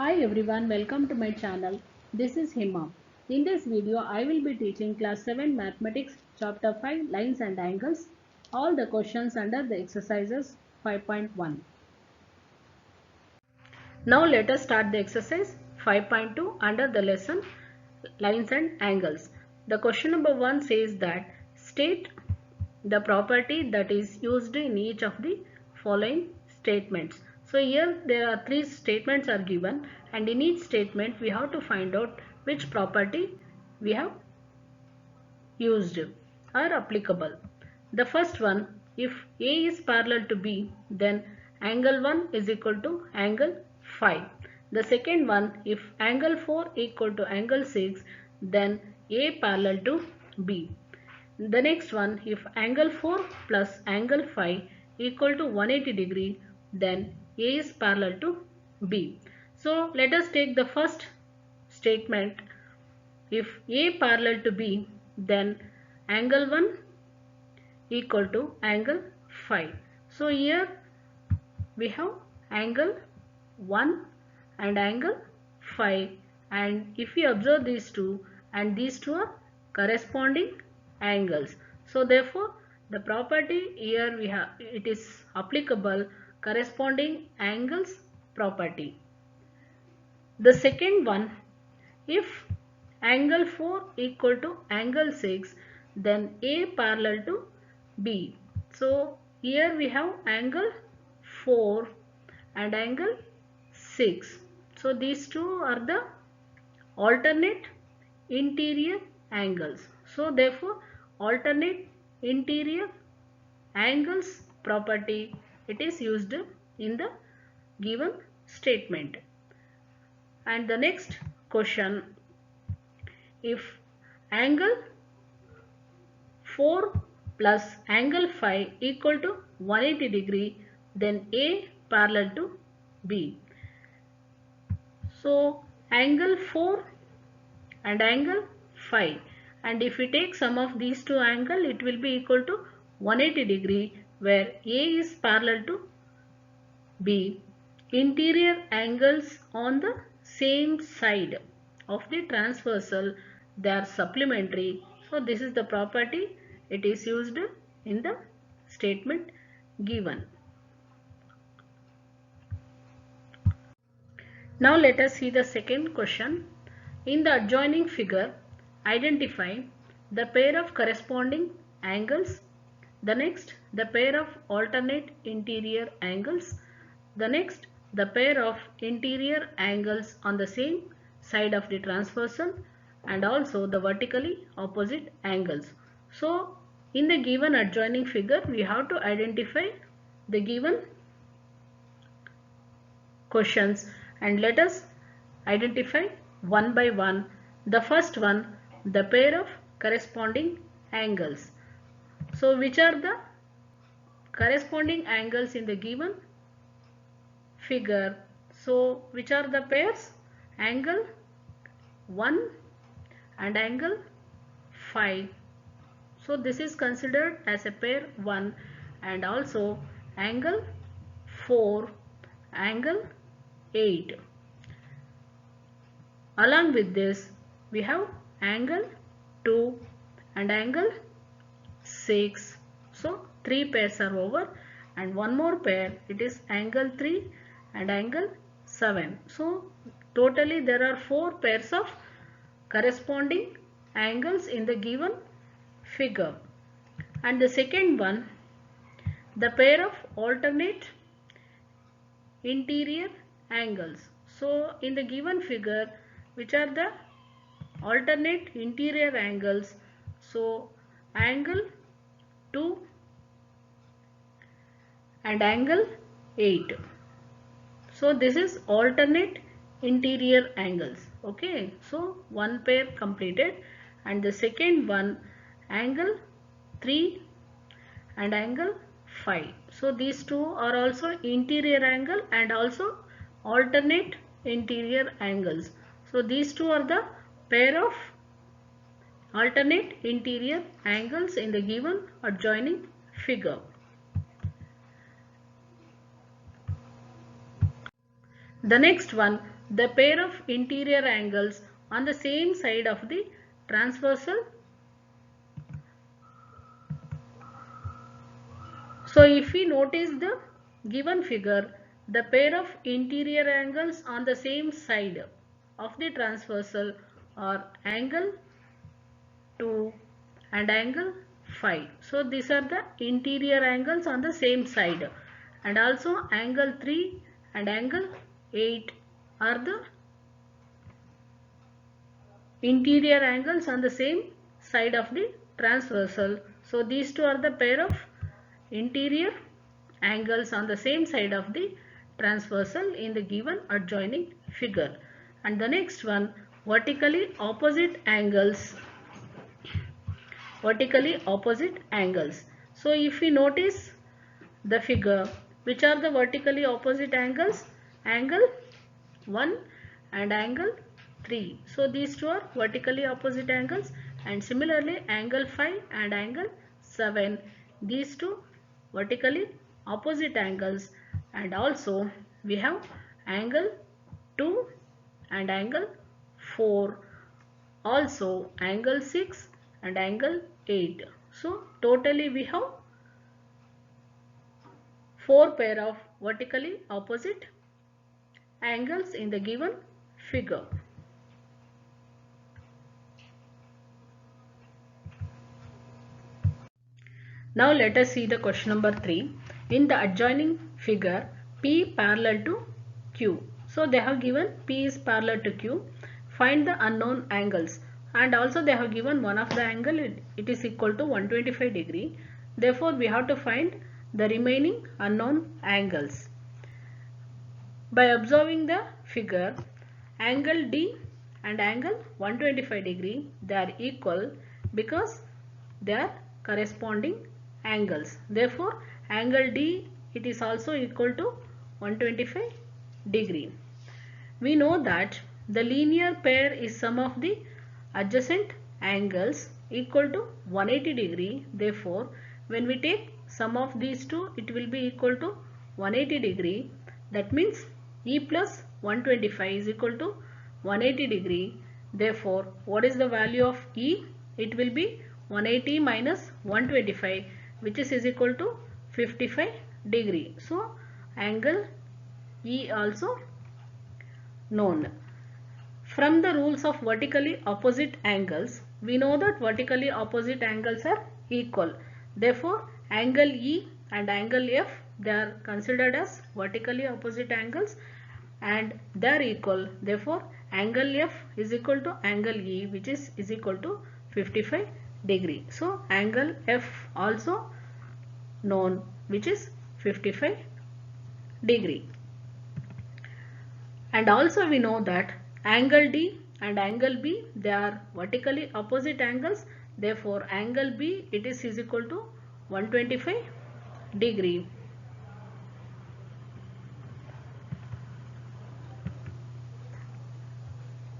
Hi everyone, welcome to my channel. This is Hima. In this video, I will be teaching class 7 mathematics chapter 5 lines and angles. All the questions under the exercises 5.1. Now let us start the exercise 5.2 under the lesson lines and angles. The question number 1 says that state the property that is used in each of the following statements. So here there are three statements are given, and in each statement we have to find out which property we have used or applicable. The first one, if A is parallel to B, then angle 1 is equal to angle 5. The second one, if angle 4 equal to angle 6, then A parallel to B. The next one, if angle 4 plus angle 5 equal to 180 degree, then A is parallel to B. So let us take the first statement. If A parallel to B, then angle 1 equal to angle 5. So here we have angle 1 and angle 5, and if we observe these two, and these two are corresponding angles. So therefore the property here we have, it is applicable, corresponding angles property. The second one, if angle 4 equal to angle 6, then A parallel to B. So here we have angle 4 and angle 6. So these two are the alternate interior angles. So therefore alternate interior angles property, it is used in the given statement. And the next question, if angle 4 plus angle 5 equal to 180 degree, then A parallel to B. So angle 4 and angle 5, and if we take sum of these two angles, it will be equal to 180 degree, where A is parallel to B. Interior angles on the same side of the transversal, they are supplementary. So this is the property, it is used in the statement given. Now let us see the second question. In the adjoining figure, identify the pair of corresponding angles. The next, the pair of alternate interior angles. The next, the pair of interior angles on the same side of the transversal, and also the vertically opposite angles. So in the given adjoining figure, we have to identify the given questions, and let us identify one by one. The first one, the pair of corresponding angles. So which are the corresponding angles in the given figure? So which are the pairs? Angle 1 and angle 5. So this is considered as a pair 1, and also angle 4, angle 8. Along with this, we have angle 2 and angle 6. So 3 pairs are over, and one more pair, it is angle 3 and angle 7. So totally there are 4 pairs of corresponding angles in the given figure. And the second one, the pair of alternate interior angles. So in the given figure, which are the alternate interior angles? So angle 2 and angle 8. So this is alternate interior angles. Okay, so one pair completed, and the second one, angle 3 and angle 5. So these two are also interior angle and also alternate interior angles. So these two are the pair of alternate interior angles in the given adjoining figure. The next one, the pair of interior angles on the same side of the transversal. So if we notice the given figure, the pair of interior angles on the same side of the transversal are angle 2 and angle 5. So these are the interior angles on the same side, and also angle 3 and angle 8 are the interior angles on the same side of the transversal. So these two are the pair of interior angles on the same side of the transversal in the given adjoining figure. And the next one, vertically opposite angles. Vertically opposite angles. So if we notice the figure, which are the vertically opposite angles? Angle 1 and angle 3. So these two are vertically opposite angles, and similarly angle 5 and angle 7. These two vertically opposite angles, and also we have angle 2 and angle 4. Also angle 6 and angle 8. So totally we have 4 pair of vertically opposite angles in the given figure. Now let us see the question number 3. In the adjoining figure, P parallel to Q. So they have given P is parallel to Q. Find the unknown angles, and also they have given one of the angle, it is equal to 125 degree. Therefore we have to find the remaining unknown angles. By observing the figure, angle D and angle 125 degree, they are equal because they are corresponding angles. Therefore angle D, it is also equal to 125 degree. We know that the linear pair is sum of the adjacent angles equal to 180 degree. Therefore when we take sum of these two, it will be equal to 180 degree. That means E plus 125 is equal to 180 degree. Therefore what is the value of E? It will be 180 minus 125, which is equal to 55 degree. So angle E also known. From the rules of vertically opposite angles, we know that vertically opposite angles are equal. Therefore angle E and angle F, they are considered as vertically opposite angles and they are equal. Therefore angle F is equal to angle E, which is equal to 55 degree. So angle F also known, which is 55 degree. And also we know that angle D and angle B, they are vertically opposite angles. Therefore angle B, it is equal to 125 degree.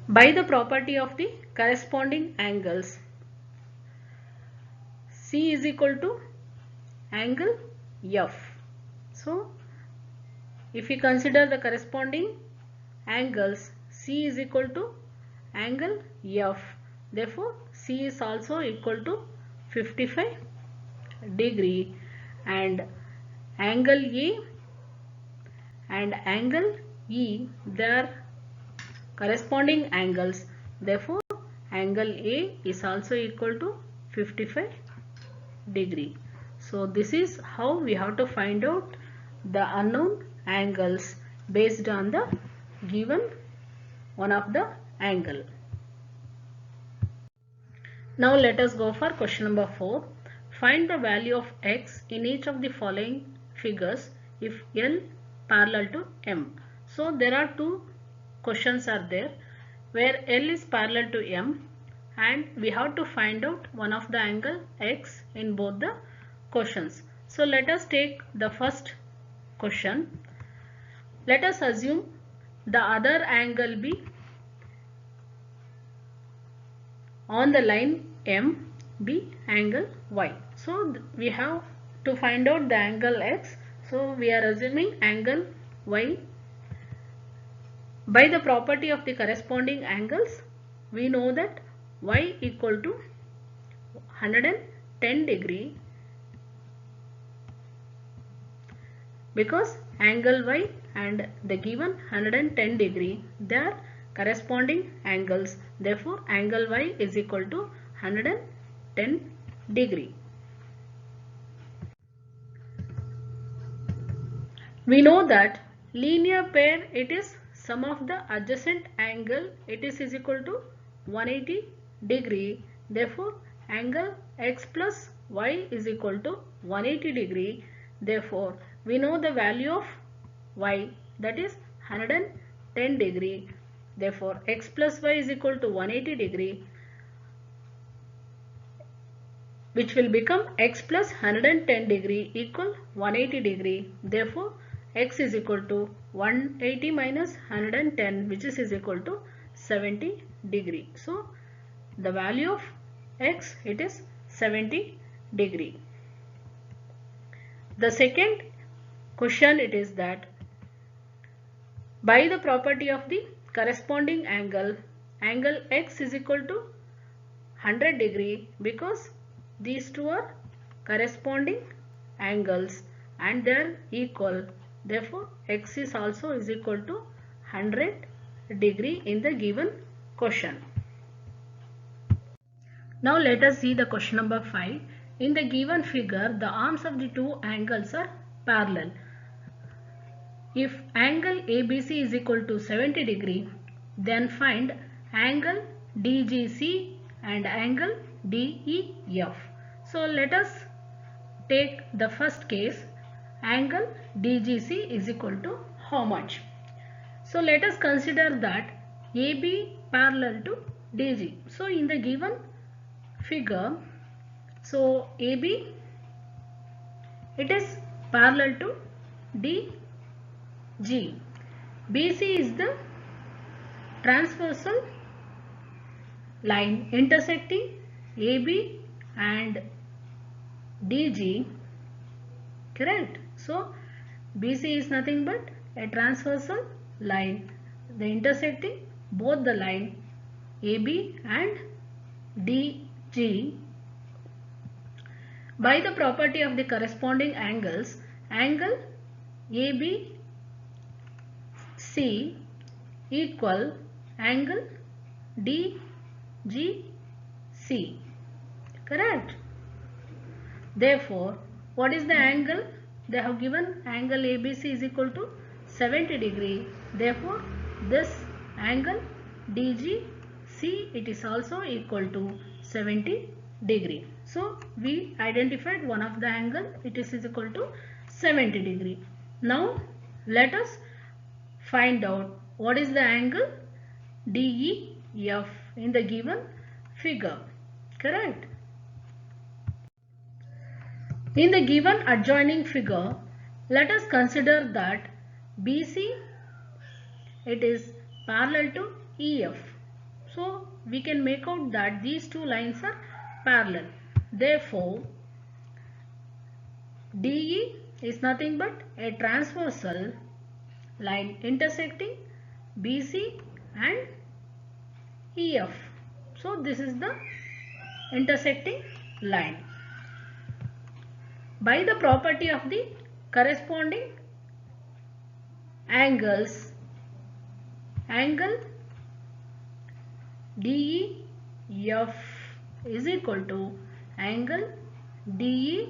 By the property of the corresponding angles, C is equal to angle F. So if we consider the corresponding angles, C is equal to angle F. Therefore C is also equal to 55 degree, and angle A and angle E, they are corresponding angles. Therefore angle A is also equal to 55 degree. So this is how we have to find out the unknown angles based on the given one of the angle. Now let us go for question number 4. Find the value of x in each of the following figures if L parallel to M. So there are two questions are there where L is parallel to M, and we have to find out one of the angle x in both the questions. So let us take the first question. Let us assume the other angle be on the line M be angle Y. So we have to find out the angle x. So we are assuming angle Y By the property of the corresponding angles, we know that y equal to 110 degree, because angle y and the given 110 degree, they are corresponding angles. Therefore, angle y is equal to 110 degree. We know that linear pair, it is sum of the adjacent angle, it is equal to 180 degree. Therefore, angle x plus y is equal to 180 degree. Therefore, we know the value of y, that is 110 degree. Therefore, x plus y is equal to 180 degree, which will become x plus 110 degree equal 180 degree. Therefore, x is equal to 180 minus 110, which is equal to 70 degree. So, the value of x, it is 70 degree. The second question, it is that by the property of the corresponding angle, angle x is equal to 100 degree, because these two are corresponding angles and they are equal. Therefore, x is also is equal to 100 degree in the given question. Now let us see the question number 5. In the given figure, the arms of the two angles are parallel. If angle ABC is equal to 70 degree, then find angle DGC and angle DEF. So let us take the first case, angle DGC is equal to how much? So let us consider that AB parallel to DG. So in the given figure, so AB, it is parallel to DG. BC is the transversal line intersecting AB and DG, correct? So BC is nothing but a transversal line, the intersecting both the line AB and DG. By the property of the corresponding angles, angle ABC equal angle DGC, correct? Therefore, what is the angle? They have given angle ABC is equal to 70 degree. Therefore, this angle DGC, it is also equal to 70 degree. So, we identified one of the angle, it is equal to 70 degree. Now, let us find out what is the angle DEF in the given figure, correct? In the given adjoining figure, let us consider that BC, it is parallel to EF. So, we can make out that these two lines are parallel. Therefore, DE is nothing but a transversal line intersecting BC and EF. So, this is the intersecting line. By the property of the corresponding angles, angle DEF is equal to angle DGC.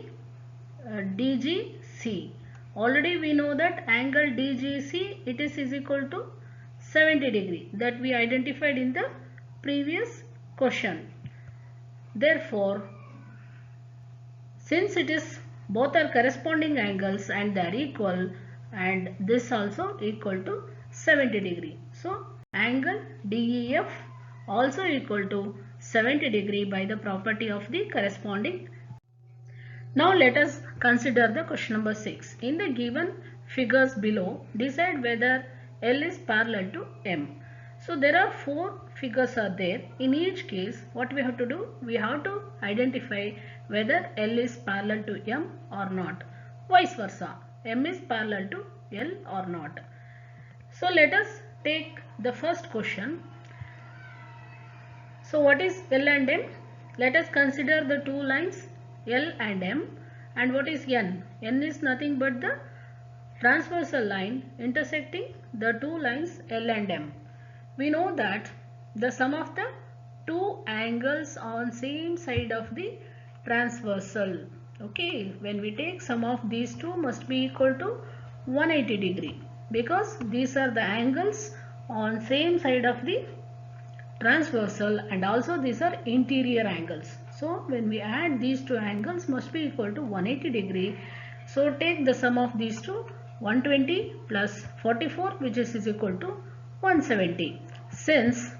Already we know that angle DGC, it is equal to 70 degree, that we identified in the previous question. Therefore, since it is both are corresponding angles and they are equal, and this also equal to 70 degree. So, angle DEF also equal to 70 degree by the property of the corresponding. Now let us consider the question number 6. In the given figures below, decide whether L is parallel to M. So there are 4 figures are there. In each case, what we have to do? We have to identify whether L is parallel to M or not. Vice versa, M is parallel to L or not. So let us take the first question. So what is L and M? Let us consider the two lines L and M. And what is N? N is nothing but the transversal line intersecting the two lines L and M. We know that the sum of the two angles on same side of the transversal. Okay, when we take sum of these two must be equal to 180 degree, because these are the angles on same side of the transversal, and also these are interior angles. So when we add these two angles must be equal to 180 degree. So take the sum of these two, 120 plus 44, which is equal to 170. Since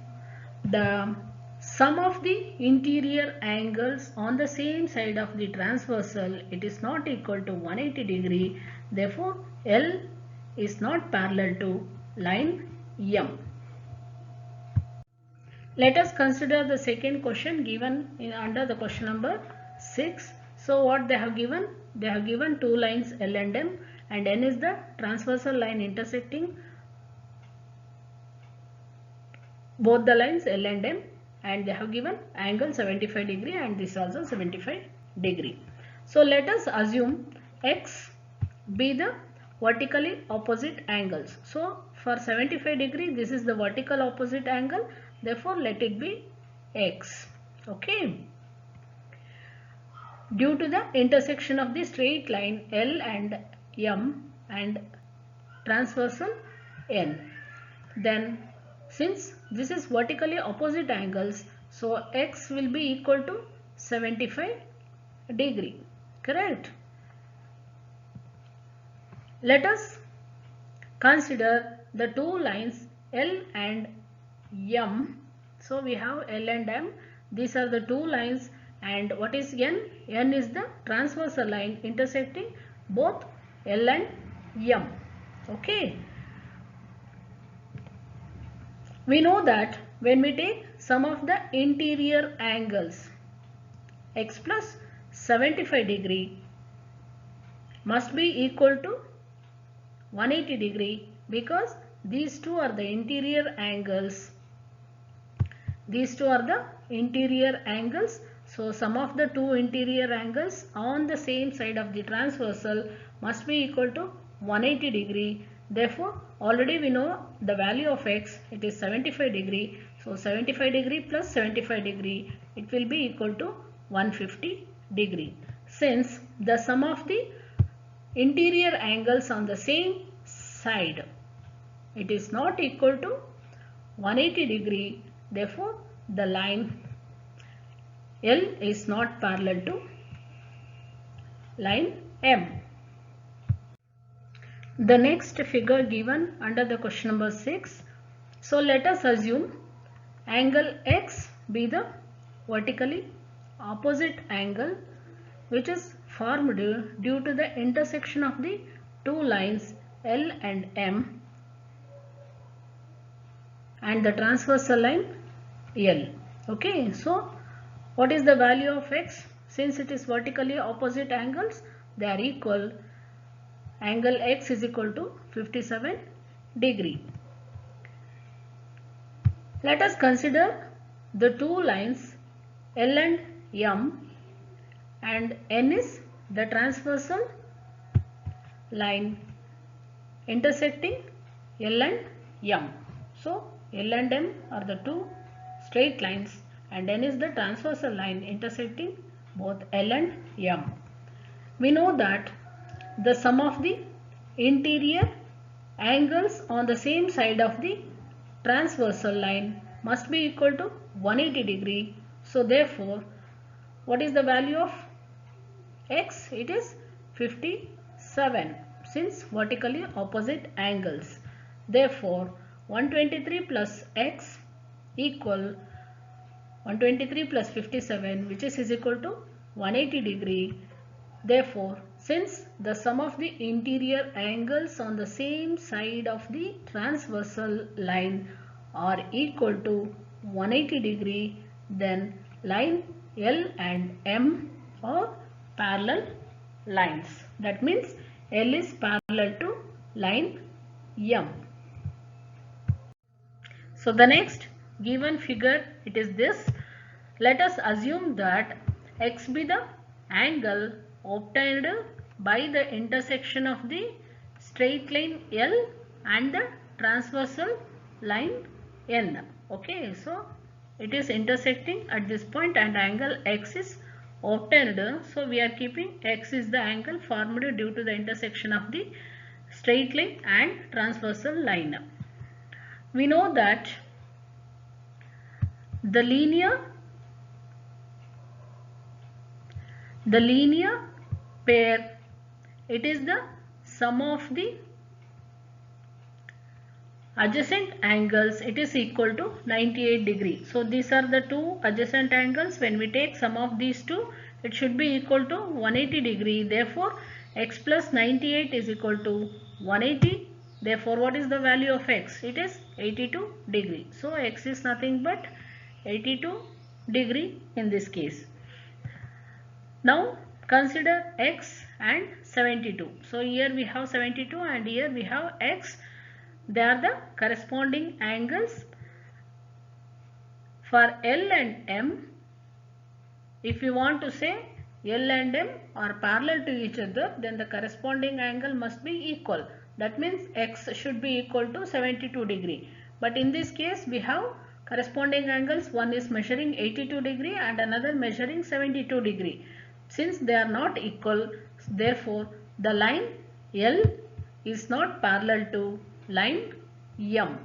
the sum of the interior angles on the same side of the transversal, it is not equal to 180 degree, therefore L is not parallel to line M. Let us consider the second question given under the question number 6. So what they have given? They have given two lines L and M, and N is the transversal line intersecting both the lines L and M, and they have given angle 75 degree and this also 75 degree. So let us assume X be the vertically opposite angles. So for 75 degree this is the vertical opposite angle, therefore let it be X. Okay. Due to the intersection of the straight line L and M and transversal N. Then since this is vertically opposite angles, so X will be equal to 75 degree. Correct? Let us consider the two lines L and M. So we have L and M. These are the two lines, and what is N? N is the transversal line intersecting both L and M. Okay. We know that when we take sum of the interior angles, X plus 75 degree must be equal to 180 degree, because these two are the interior angles. These two are the interior angles. So sum of the two interior angles on the same side of the transversal must be equal to 180 degree. Therefore already we know the value of X, it is 75 degree. So 75 degree plus 75 degree, it will be equal to 150 degree. Since the sum of the interior angles on the same side, it is not equal to 180 degree, therefore the line L is not parallel to line M. The next figure given under the question number 6. So let us assume angle X be the vertically opposite angle which is formed due to the intersection of the two lines L and M and the transversal line L. Okay, so what is the value of X? Since it is vertically opposite angles, they are equal. Angle X is equal to 57 degree. Let us consider the two lines L and M, and N is the transversal line intersecting L and M. So L and M are the two straight lines, and N is the transversal line intersecting both L and M. We know that the sum of the interior angles on the same side of the transversal line must be equal to 180 degree. So therefore, what is the value of X? It is 57, since vertically opposite angles. Therefore, 123 plus X equal 123 plus 57, which is equal to 180 degree. Therefore, since the sum of the interior angles on the same side of the transversal line are equal to 180 degree, then line L and M are parallel lines. That means L is parallel to line M. So the next given figure, it is this. Let us assume that x be the angle obtained by the intersection of the straight line L and the transversal line N. Okay, so it is intersecting at this point and angle x is obtained. So we are keeping x is the angle formed due to the intersection of the straight line and transversal line. We know that the linear pair, it is the sum of the adjacent angles, it is equal to 98 degree. So these are the two adjacent angles. When we take sum of these two, it should be equal to 180 degree. Therefore x plus 98 is equal to 180. Therefore what is the value of x? It is 82 degree. So x is nothing but 82 degree in this case. Now consider x and 72. So here we have 72 and here we have x. They are the corresponding angles for L and M. If you want to say L and M are parallel to each other, then the corresponding angle must be equal. That means x should be equal to 72 degree. But in this case we have corresponding angles. One is measuring 82 degree and another measuring 72 degree. Since they are not equal, therefore the line L is not parallel to line M.